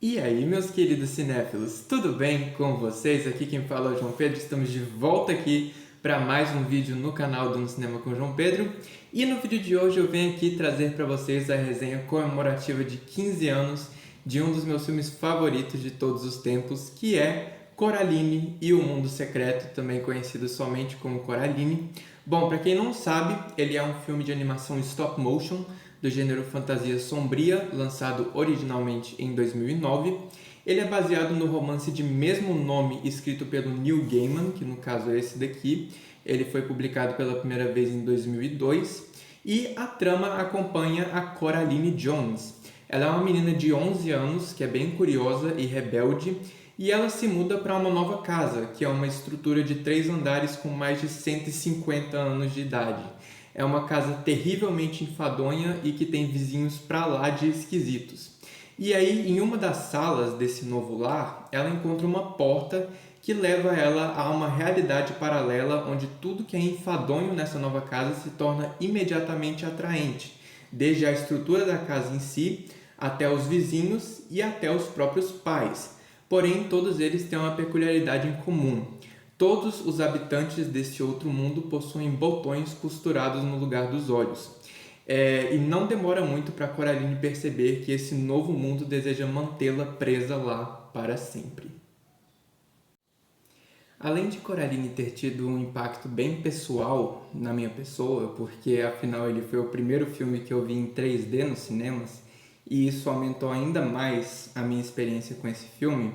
E aí, meus queridos cinéfilos, tudo bem com vocês? Aqui quem fala é o João Pedro, estamos de volta aqui para mais um vídeo no canal do No Cinema com o João Pedro. E no vídeo de hoje eu venho aqui trazer para vocês a resenha comemorativa de 15 anos de um dos meus filmes favoritos de todos os tempos, que é Coraline e o Mundo Secreto, também conhecido somente como Coraline. Bom, para quem não sabe, ele é um filme de animação stop motion do gênero fantasia sombria, lançado originalmente em 2009. Ele é baseado no romance de mesmo nome escrito pelo Neil Gaiman, que no caso é esse daqui. Ele foi publicado pela primeira vez em 2002 e a trama acompanha a Coraline Jones. Ela é uma menina de 11 anos que é bem curiosa e rebelde e ela se muda para uma nova casa, que é uma estrutura de 3 andares com mais de 150 anos de idade. É uma casa terrivelmente enfadonha e que tem vizinhos pra lá de esquisitos. E aí, em uma das salas desse novo lar, ela encontra uma porta que leva ela a uma realidade paralela onde tudo que é enfadonho nessa nova casa se torna imediatamente atraente, desde a estrutura da casa em si, até os vizinhos e até os próprios pais. Porém, todos eles têm uma peculiaridade em comum. Todos os habitantes desse outro mundo possuem botões costurados no lugar dos olhos. E não demora muito para Coraline perceber que esse novo mundo deseja mantê-la presa lá para sempre. Além de Coraline ter tido um impacto bem pessoal na minha pessoa, porque afinal ele foi o primeiro filme que eu vi em 3D nos cinemas, e isso aumentou ainda mais a minha experiência com esse filme,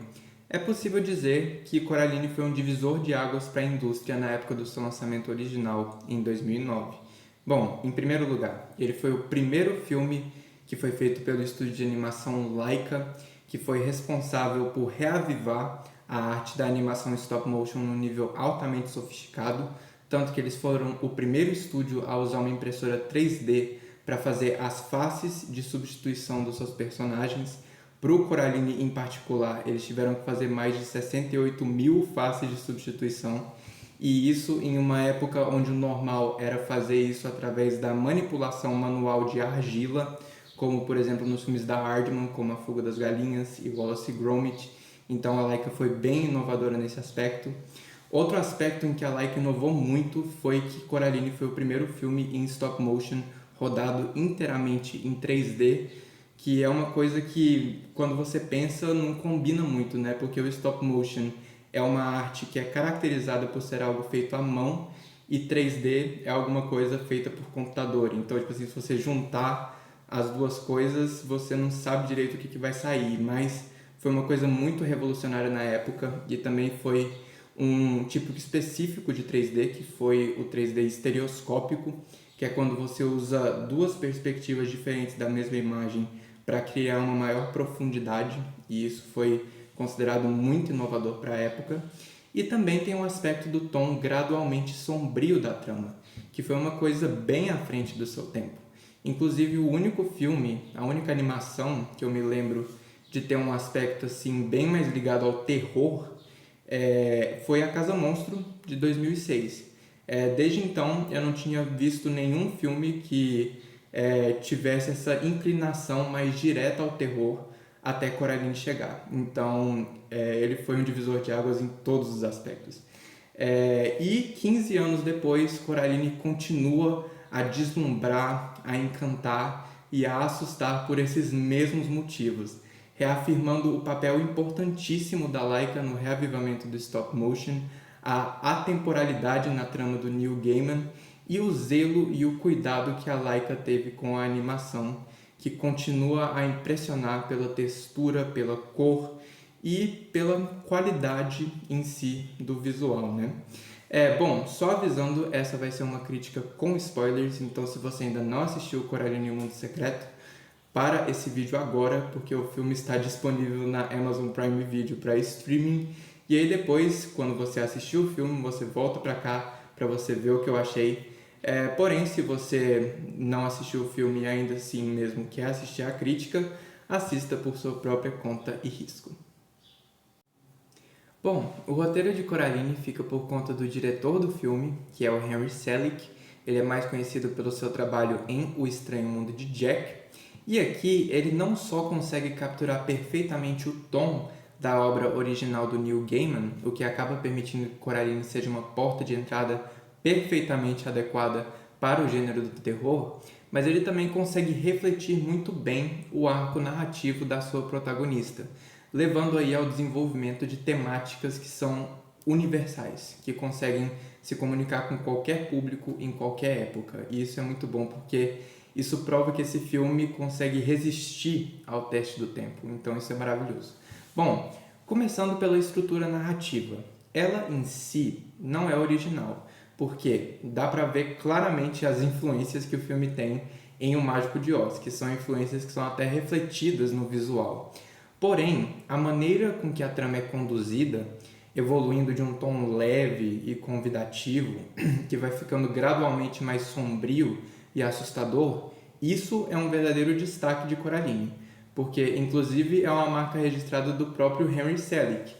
é possível dizer que Coraline foi um divisor de águas para a indústria na época do seu lançamento original, em 2009. Bom, em primeiro lugar, ele foi o primeiro filme que foi feito pelo estúdio de animação Laika, que foi responsável por reavivar a arte da animação stop motion num nível altamente sofisticado, tanto que eles foram o primeiro estúdio a usar uma impressora 3D para fazer as faces de substituição dos seus personagens. Para o Coraline em particular, eles tiveram que fazer mais de 68 mil faces de substituição, e isso em uma época onde o normal era fazer isso através da manipulação manual de argila, como por exemplo nos filmes da Aardman, como A Fuga das Galinhas e Wallace e Gromit. Então a Laika foi bem inovadora nesse aspecto. Outro aspecto em que a Laika inovou muito foi que Coraline foi o primeiro filme em stop motion rodado inteiramente em 3D, que é uma coisa que, quando você pensa, não combina muito, né? Porque o stop motion é uma arte que é caracterizada por ser algo feito à mão e 3D é alguma coisa feita por computador. Então, tipo assim, se você juntar as duas coisas, você não sabe direito o que vai sair, mas foi uma coisa muito revolucionária na época e também foi um tipo específico de 3D, que foi o 3D estereoscópico, que é quando você usa duas perspectivas diferentes da mesma imagem para criar uma maior profundidade, e isso foi considerado muito inovador para a época. E também tem um aspecto do tom gradualmente sombrio da trama, que foi uma coisa bem à frente do seu tempo. Inclusive, o único filme, a única animação que eu me lembro de ter um aspecto assim bem mais ligado ao terror foi A Casa Monstro, de 2006. Desde então, eu não tinha visto nenhum filme que tivesse essa inclinação mais direta ao terror até Coraline chegar. Então, ele foi um divisor de águas em todos os aspectos. E 15 anos depois, Coraline continua a deslumbrar, a encantar e a assustar por esses mesmos motivos, reafirmando o papel importantíssimo da Laika no reavivamento do stop motion, a atemporalidade na trama do Neil Gaiman e o zelo e o cuidado que a Laika teve com a animação, que continua a impressionar pela textura, pela cor e pela qualidade em si do visual, né? Bom, só avisando, essa vai ser uma crítica com spoilers, então se você ainda não assistiu Coraline e o Mundo Secreto, para esse vídeo agora, porque o filme está disponível na Amazon Prime Video para streaming, e aí depois, quando você assistir o filme, você volta para cá para você ver o que eu achei. Porém, se você não assistiu o filme e ainda assim mesmo quer assistir a crítica, assista por sua própria conta e risco. Bom, o roteiro de Coraline fica por conta do diretor do filme, que é o Henry Selick. Ele é mais conhecido pelo seu trabalho em O Estranho Mundo de Jack. E aqui ele não só consegue capturar perfeitamente o tom da obra original do Neil Gaiman, o que acaba permitindo que Coraline seja uma porta de entrada perfeitamente adequada para o gênero do terror, mas ele também consegue refletir muito bem o arco narrativo da sua protagonista, levando aí ao desenvolvimento de temáticas que são universais, que conseguem se comunicar com qualquer público em qualquer época. E isso é muito bom porque isso prova que esse filme consegue resistir ao teste do tempo. Então isso é maravilhoso. Bom, começando pela estrutura narrativa. Ela em si não é original, porque dá para ver claramente as influências que o filme tem em O Mágico de Oz, que são influências que são até refletidas no visual. Porém, a maneira com que a trama é conduzida, evoluindo de um tom leve e convidativo, que vai ficando gradualmente mais sombrio e assustador, isso é um verdadeiro destaque de Coraline, porque inclusive é uma marca registrada do próprio Henry Selick.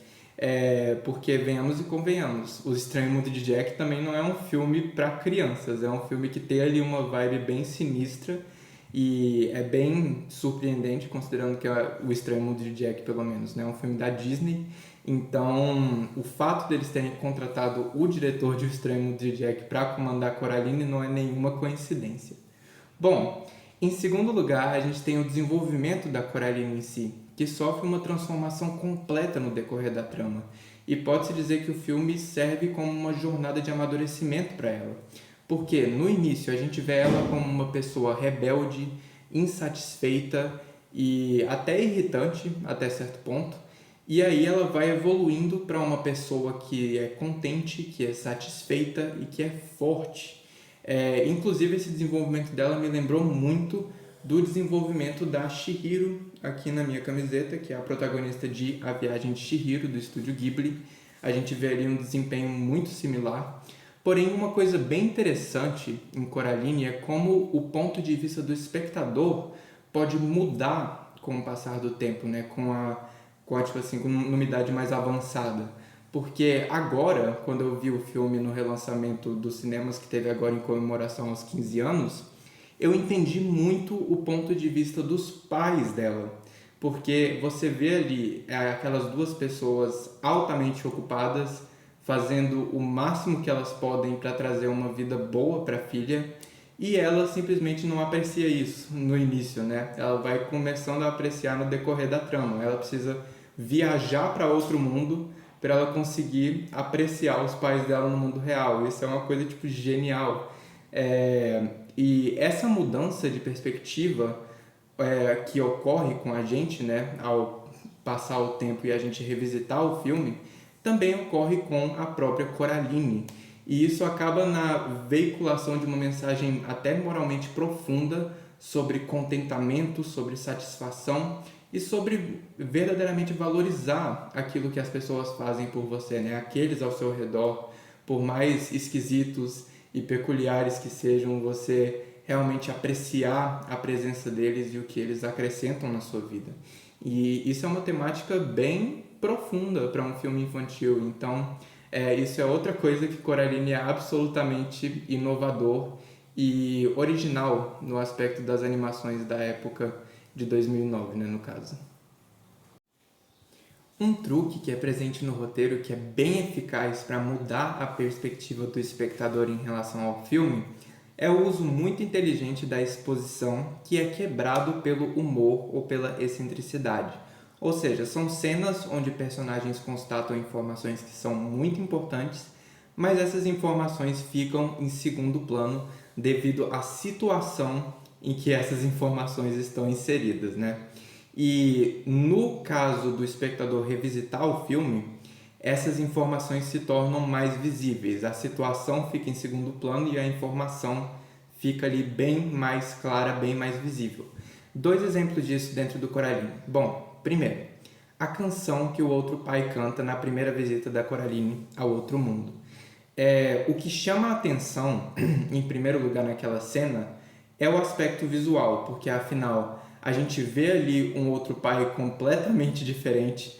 Porque, venhamos e convenhamos, O Estranho Mundo de Jack também não é um filme para crianças, é um filme que tem ali uma vibe bem sinistra e é bem surpreendente, considerando que é O Estranho Mundo de Jack, pelo menos, né? É um filme da Disney. Então, o fato deles terem contratado o diretor de O Estranho Mundo de Jack para comandar Coraline não é nenhuma coincidência. Bom, em segundo lugar, a gente tem o desenvolvimento da Coraline em si, que sofre uma transformação completa no decorrer da trama. E pode-se dizer que o filme serve como uma jornada de amadurecimento para ela. Porque no início a gente vê ela como uma pessoa rebelde, insatisfeita e até irritante até certo ponto. E aí ela vai evoluindo para uma pessoa que é contente, que é satisfeita e que é forte. Inclusive esse desenvolvimento dela me lembrou muito do desenvolvimento da Chihiro aqui na minha camiseta, que é a protagonista de A Viagem de Chihiro, do estúdio Ghibli. A gente vê ali um desempenho muito similar. Porém, uma coisa bem interessante em Coraline é como o ponto de vista do espectador pode mudar com o passar do tempo, né? Tipo assim, com uma idade mais avançada. Porque agora, quando eu vi o filme no relançamento dos cinemas que teve agora em comemoração aos 15 anos, eu entendi muito o ponto de vista dos pais dela. Porque você vê ali aquelas duas pessoas altamente ocupadas, fazendo o máximo que elas podem para trazer uma vida boa para a filha, e ela simplesmente não aprecia isso no início, né? Ela vai começando a apreciar no decorrer da trama. Ela precisa viajar para outro mundo para ela conseguir apreciar os pais dela no mundo real. Isso é uma coisa tipo genial. E essa mudança de perspectiva que ocorre com a gente, né, ao passar o tempo e a gente revisitar o filme, também ocorre com a própria Coraline. E isso acaba na veiculação de uma mensagem até moralmente profunda sobre contentamento, sobre satisfação e sobre verdadeiramente valorizar aquilo que as pessoas fazem por você, né? Aqueles ao seu redor, por mais esquisitos e peculiares que sejam, você realmente apreciar a presença deles e o que eles acrescentam na sua vida. E isso é uma temática bem profunda para um filme infantil, então isso é outra coisa que Coraline é absolutamente inovador e original no aspecto das animações da época de 2009, né, no caso. Um truque que é presente no roteiro que é bem eficaz para mudar a perspectiva do espectador em relação ao filme é o uso muito inteligente da exposição que é quebrado pelo humor ou pela excentricidade. Ou seja, são cenas onde personagens constatam informações que são muito importantes, mas essas informações ficam em segundo plano devido à situação em que essas informações estão inseridas, né? E no caso do espectador revisitar o filme, essas informações se tornam mais visíveis. A situação fica em segundo plano e a informação fica ali bem mais clara, bem mais visível. Dois exemplos disso dentro do Coraline. Bom, primeiro, a canção que o outro pai canta na primeira visita da Coraline ao outro mundo. O que chama a atenção, em primeiro lugar naquela cena, é o aspecto visual, porque afinal a gente vê ali um outro pai completamente diferente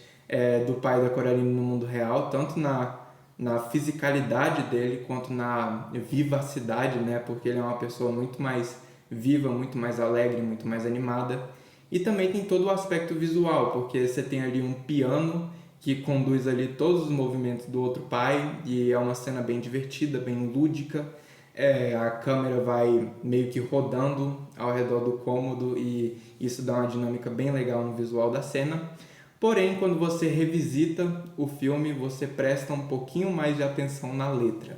do pai da Coraline no mundo real, tanto na fisicalidade dele quanto na vivacidade, né? Porque ele é uma pessoa muito mais viva, muito mais alegre, muito mais animada. E também tem todo o aspecto visual, porque você tem ali um piano que conduz ali todos os movimentos do outro pai e é uma cena bem divertida, bem lúdica. A câmera vai meio que rodando ao redor do cômodo e isso dá uma dinâmica bem legal no visual da cena. Porém, quando você revisita o filme, você presta um pouquinho mais de atenção na letra.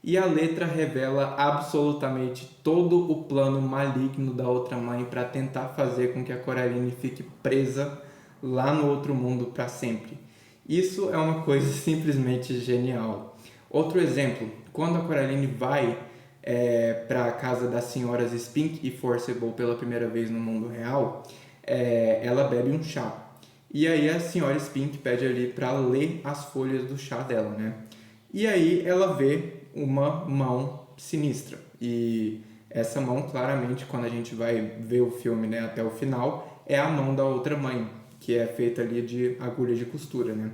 E a letra revela absolutamente todo o plano maligno da outra mãe para tentar fazer com que a Coraline fique presa lá no outro mundo para sempre. Isso é uma coisa simplesmente genial. Outro exemplo, quando a Coraline vai para a casa das senhoras Spink e Forcible pela primeira vez no mundo real, ela bebe um chá. E aí a senhora Spink pede ali para ler as folhas do chá dela, né? E aí ela vê uma mão sinistra. E essa mão, claramente, quando a gente vai ver o filme, né, até o final, é a mão da outra mãe, que é feita ali de agulha de costura, né?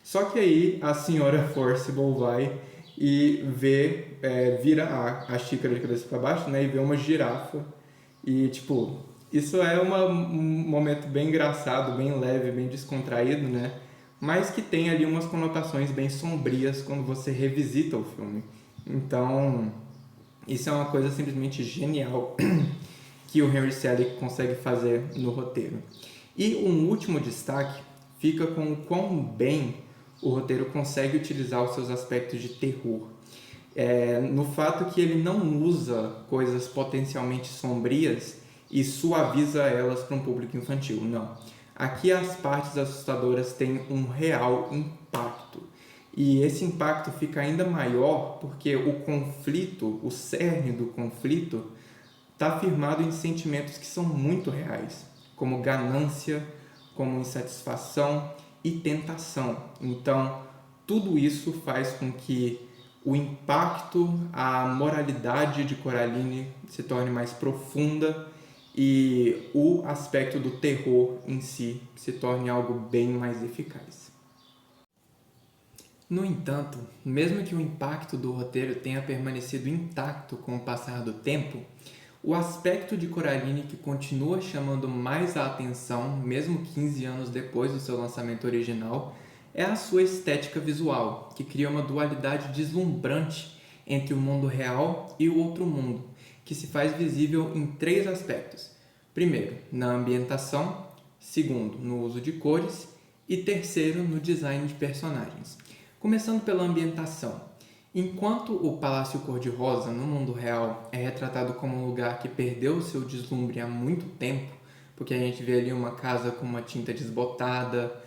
Só que aí a senhora Forcible vai e vê, vira a xícara de cabeça para baixo, né, e vê uma girafa. E, tipo, isso é um momento bem engraçado, bem leve, bem descontraído, né? Mas que tem ali umas conotações bem sombrias quando você revisita o filme. Então, isso é uma coisa simplesmente genial que o Henry Selick consegue fazer no roteiro. E um último destaque fica com o quão bem o roteiro consegue utilizar os seus aspectos de terror. No fato que ele não usa coisas potencialmente sombrias e suaviza elas para um público infantil, não. Aqui as partes assustadoras têm um real impacto. E esse impacto fica ainda maior porque o conflito, o cerne do conflito, está firmado em sentimentos que são muito reais, como ganância, como insatisfação e tentação. Então, tudo isso faz com que o impacto, a moralidade de Coraline se torne mais profunda e o aspecto do terror em si se torne algo bem mais eficaz. No entanto, mesmo que o impacto do roteiro tenha permanecido intacto com o passar do tempo, o aspecto de Coraline que continua chamando mais a atenção, mesmo 15 anos depois do seu lançamento original, é a sua estética visual, que cria uma dualidade deslumbrante entre o mundo real e o outro mundo, que se faz visível em 3 aspectos. Primeiro, na ambientação, segundo, no uso de cores e terceiro, no design de personagens. Começando pela ambientação. Enquanto o Palácio Cor-de-Rosa, no mundo real, é retratado como um lugar que perdeu o seu deslumbre há muito tempo, porque a gente vê ali uma casa com uma tinta desbotada,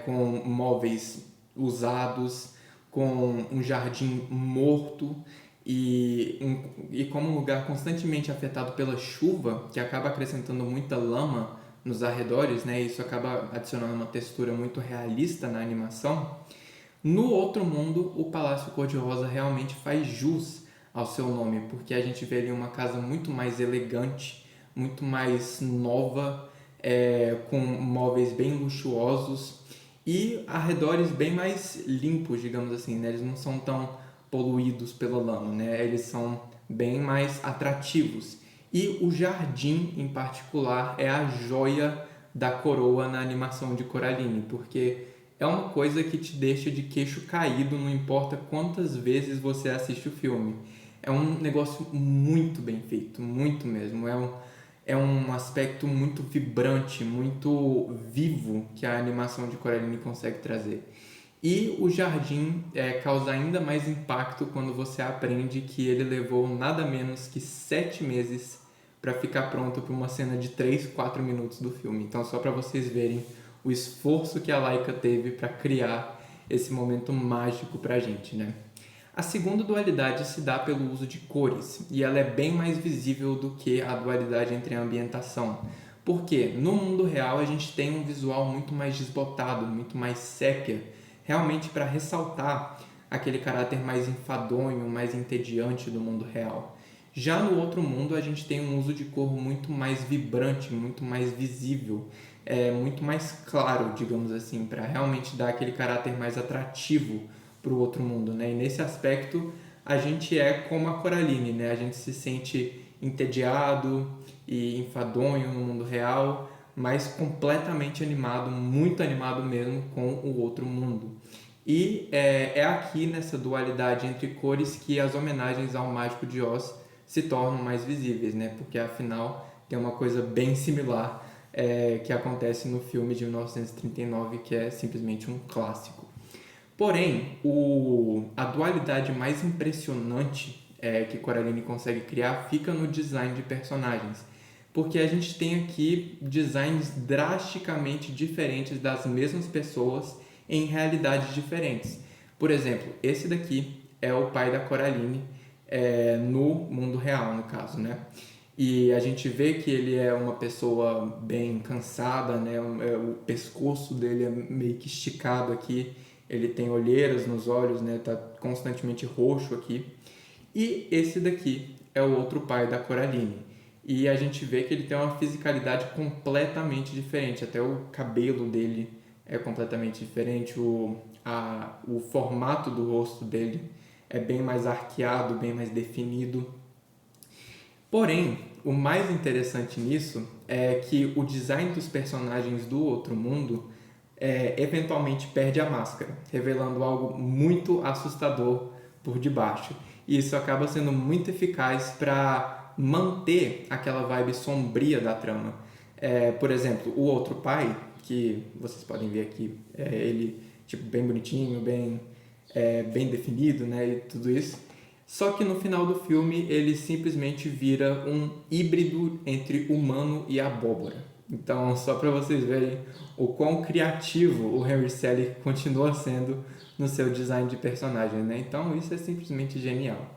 com móveis usados, com um jardim morto e como um lugar constantemente afetado pela chuva, que acaba acrescentando muita lama nos arredores, né? Isso acaba adicionando uma textura muito realista na animação. No outro mundo, o Palácio Cor-de-Rosa realmente faz jus ao seu nome, porque a gente vê ali uma casa muito mais elegante, muito mais nova, com móveis bem luxuosos e arredores bem mais limpos, digamos assim, né? Eles não são tão poluídos pela lama, né? Eles são bem mais atrativos. E o jardim, em particular, é a joia da coroa na animação de Coraline, porque é uma coisa que te deixa de queixo caído, não importa quantas vezes você assiste o filme. É um negócio muito bem feito, muito mesmo. É um aspecto muito vibrante, muito vivo que a animação de Coraline consegue trazer. E o jardim causa ainda mais impacto quando você aprende que ele levou nada menos que 7 meses para ficar pronto para uma cena de 3, 4 minutos do filme. Então, só para vocês verem o esforço que a Laika teve para criar esse momento mágico para a gente, né? A segunda dualidade se dá pelo uso de cores, e ela é bem mais visível do que a dualidade entre a ambientação. Porque no mundo real a gente tem um visual muito mais desbotado, muito mais sépia, realmente para ressaltar aquele caráter mais enfadonho, mais entediante do mundo real. Já no outro mundo a gente tem um uso de cor muito mais vibrante, muito mais visível, muito mais claro, digamos assim, para realmente dar aquele caráter mais atrativo para o outro mundo, né? E nesse aspecto a gente é como a Coraline, né? A gente se sente entediado e enfadonho no mundo real, mas completamente animado, muito animado mesmo com o outro mundo. E é aqui nessa dualidade entre cores que as homenagens ao Mágico de Oz se tornam mais visíveis, né? Porque afinal tem uma coisa bem similar que acontece no filme de 1939, que é simplesmente um clássico. Porém, a dualidade mais impressionante que Coraline consegue criar fica no design de personagens. Porque a gente tem aqui designs drasticamente diferentes das mesmas pessoas em realidades diferentes. Por exemplo, esse daqui é o pai da Coraline no mundo real, no caso, né? E a gente vê que ele é uma pessoa bem cansada, né? O pescoço dele é meio que esticado aqui, ele tem olheiras nos olhos, né? Tá constantemente roxo aqui. E esse daqui é o outro pai da Coraline. E a gente vê que ele tem uma fisicalidade completamente diferente, até o cabelo dele é completamente diferente, o formato do rosto dele é bem mais arqueado, bem mais definido. Porém, o mais interessante nisso é que o design dos personagens do Outro Mundo eventualmente perde a máscara, revelando algo muito assustador por debaixo. E isso acaba sendo muito eficaz para manter aquela vibe sombria da trama. Por exemplo, o outro pai, que vocês podem ver aqui, ele tipo bem bonitinho, bem definido, né, e tudo isso. Só que no final do filme ele simplesmente vira um híbrido entre humano e abóbora. Então, só para vocês verem o quão criativo o Henry Selick continua sendo no seu design de personagem, né? Então, isso é simplesmente genial.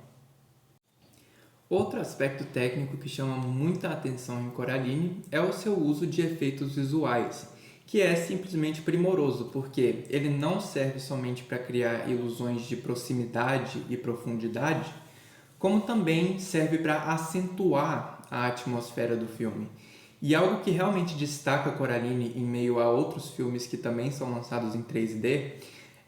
Outro aspecto técnico que chama muita atenção em Coraline é o seu uso de efeitos visuais, que é simplesmente primoroso, porque ele não serve somente para criar ilusões de proximidade e profundidade, como também serve para acentuar a atmosfera do filme. E algo que realmente destaca Coraline em meio a outros filmes que também são lançados em 3D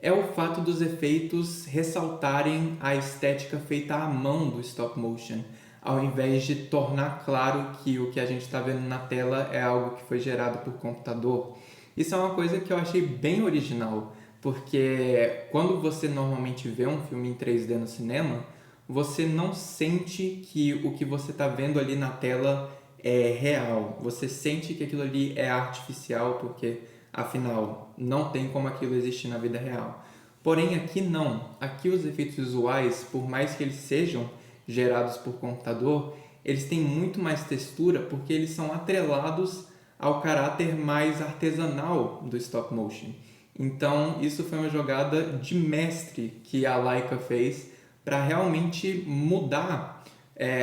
é o fato dos efeitos ressaltarem a estética feita à mão do stop motion, ao invés de tornar claro que o que a gente está vendo na tela é algo que foi gerado por computador. Isso é uma coisa que eu achei bem original, porque quando você normalmente vê um filme em 3D no cinema, você não sente que o que você está vendo ali na tela é real. Você sente que aquilo ali é artificial, porque afinal não tem como aquilo existir na vida real. Porém aqui não. Aqui os efeitos visuais, por mais que eles sejam gerados por computador, eles têm muito mais textura porque eles são atrelados ao caráter mais artesanal do stop motion. Então isso foi uma jogada de mestre que a Laika fez para realmente mudar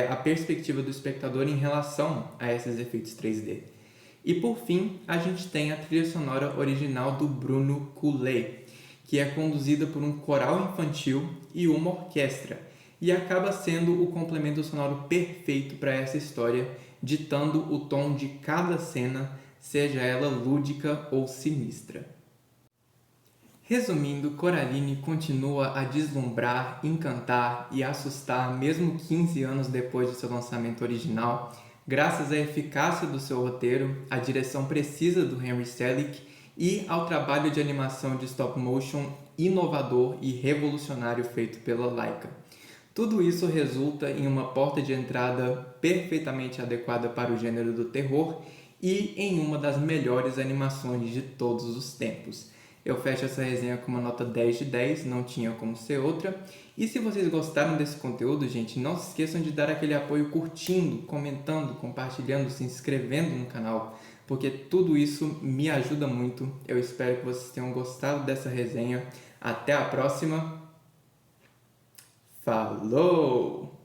a perspectiva do espectador em relação a esses efeitos 3D. E por fim, a gente tem a trilha sonora original do Bruno Coulet, que é conduzida por um coral infantil e uma orquestra, e acaba sendo o complemento sonoro perfeito para essa história, ditando o tom de cada cena, seja ela lúdica ou sinistra. Resumindo, Coraline continua a deslumbrar, encantar e assustar mesmo 15 anos depois de seu lançamento original, graças à eficácia do seu roteiro, à direção precisa do Henry Selick e ao trabalho de animação de stop motion inovador e revolucionário feito pela Laika. Tudo isso resulta em uma porta de entrada perfeitamente adequada para o gênero do terror e em uma das melhores animações de todos os tempos. Eu fecho essa resenha com uma nota 10 de 10, não tinha como ser outra. E se vocês gostaram desse conteúdo, gente, não se esqueçam de dar aquele apoio curtindo, comentando, compartilhando, se inscrevendo no canal, porque tudo isso me ajuda muito. Eu espero que vocês tenham gostado dessa resenha. Até a próxima. Falou!